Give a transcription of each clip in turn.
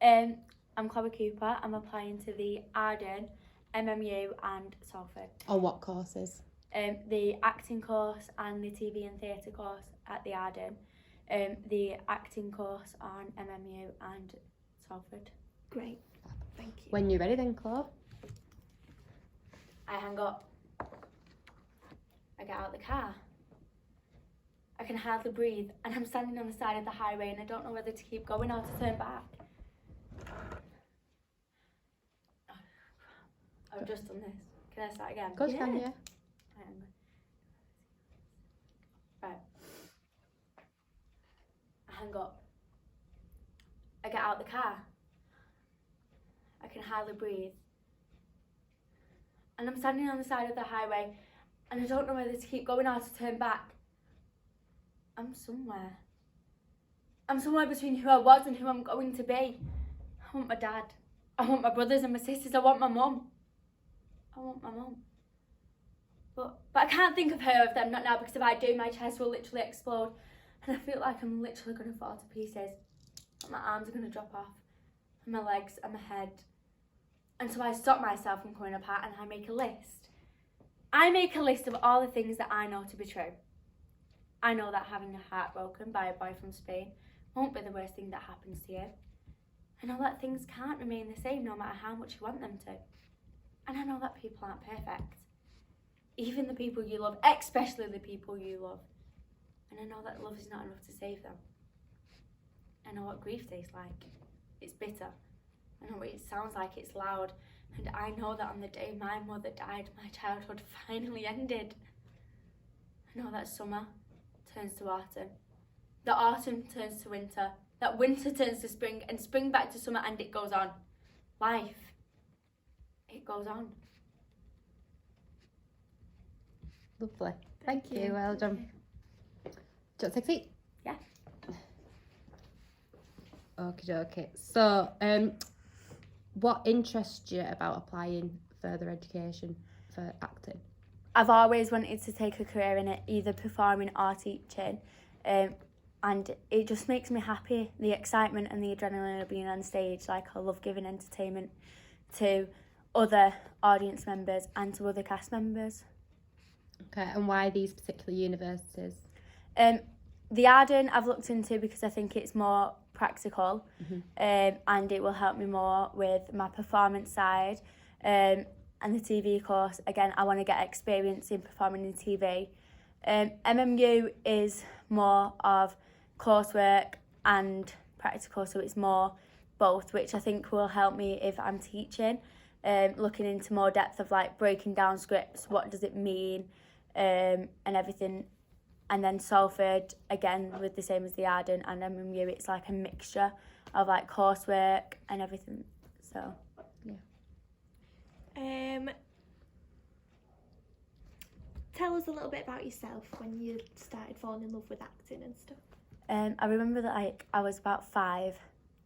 I'm Chloe Cooper. I'm applying to the Arden, MMU and Salford. On what courses? The acting course and the TV and theatre course at the Arden. The acting course on MMU and Salford. Great, thank you. When you're ready then, Chloe. I hang up. I get out the car. I can hardly breathe and I'm standing on the side of the highway and I don't know whether to keep going or to turn back. I've just done this. Can I start again? Of course you can, yeah. Right. I hang up. I get out the car. I can hardly breathe. And I'm standing on the side of the highway and I don't know whether to keep going or to turn back. I'm somewhere. I'm somewhere between who I was and who I'm going to be. I want my dad. I want my brothers and my sisters. I want my mum. I want my mum. But I can't think of her of them, not now, because if I do, my chest will literally explode. And I feel like I'm literally going to fall to pieces. And my arms are going to drop off. And my legs and my head. And so I stop myself from coming apart and I make a list. I make a list of all the things that I know to be true. I know that having a heart broken by a boy from Spain won't be the worst thing that happens to you. I know that things can't remain the same no matter how much you want them to. And I know that people aren't perfect. Even the people you love, especially the people you love. And I know that love is not enough to save them. I know what grief tastes like. It's bitter. I know what it sounds like, it's loud. And I know that on the day my mother died, my childhood finally ended. I know that summer turns to autumn. That autumn turns to winter. That winter turns to spring and spring back to summer, and it goes on. Life. It goes on. Lovely. Thank you. Well done. Do you want to take a seat? Yeah. Okay. So, what interests you about applying further education for acting? I've always wanted to take a career in it, either performing or teaching, and it just makes me happy, the excitement and the adrenaline of being on stage. Like, I love giving entertainment to other audience members and to other cast members. Okay, and why these particular universities? The Arden I've looked into because I think it's more practical, and it will help me more with my performance side. And the TV course, again, I want to get experience in performing in TV. MMU is more of coursework and practical, so it's more both, which I think will help me if I'm teaching, looking into more depth of like breaking down scripts, what does it mean, and everything. And then Salford, again, with the same as the Arden and MMU, it's like a mixture of like coursework and everything, so... Tell us a little bit about yourself when you started falling in love with acting and stuff. I remember that like I was about 5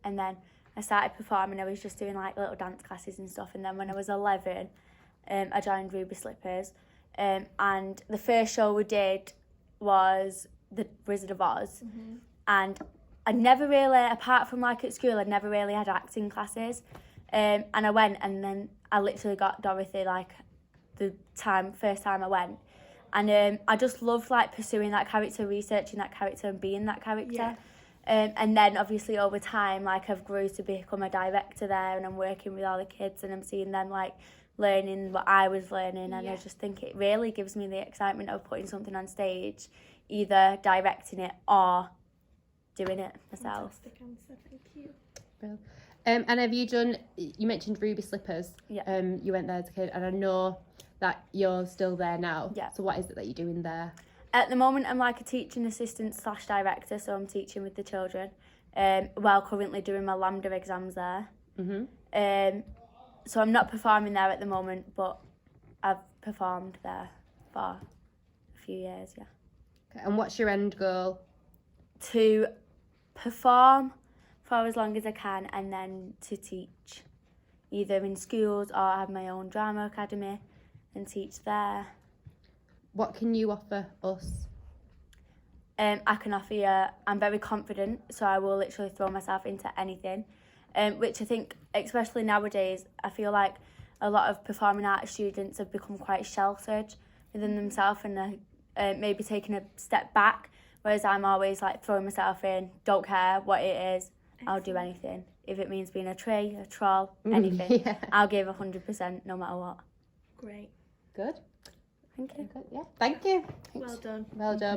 and then I started performing. I was just doing like little dance classes and stuff, and then when I was 11 I joined Ruby Slippers, and the first show we did was The Wizard of Oz, and I never really, apart from like at school, I'd never really had acting classes, and I went and then I literally got Dorothy like the first time I went. And I just loved like pursuing that character, researching that character and being that character. Yeah. And then obviously over time, like I've grew to become a director there, and I'm working with all the kids and I'm seeing them like learning what I was learning. And I just think it really gives me the excitement of putting something on stage, either directing it or doing it myself. Fantastic answer, thank you. Well, and have you done, you mentioned Ruby Slippers. Yeah. You went there as a kid, and I know that you're still there now. Yeah. So what is it that you're doing there? At the moment, I'm like a teaching assistant / director, so I'm teaching with the children, while currently doing my Lambda exams there. So I'm not performing there at the moment, but I've performed there for a few years, yeah. Okay. And what's your end goal? To perform for as long as I can, and then to teach, either in schools or have my own drama academy and teach there. What can you offer us? I can offer you, I'm very confident, so I will literally throw myself into anything. which I think, especially nowadays, I feel like a lot of performing arts students have become quite sheltered within themselves and are maybe taking a step back, whereas I'm always like throwing myself in, don't care what it is, I'll do anything. If it means being a tree, a troll, anything, I'll give 100% no matter what. Great. Good. Thank you. Good. Yeah. Thank you. Well done. Well done.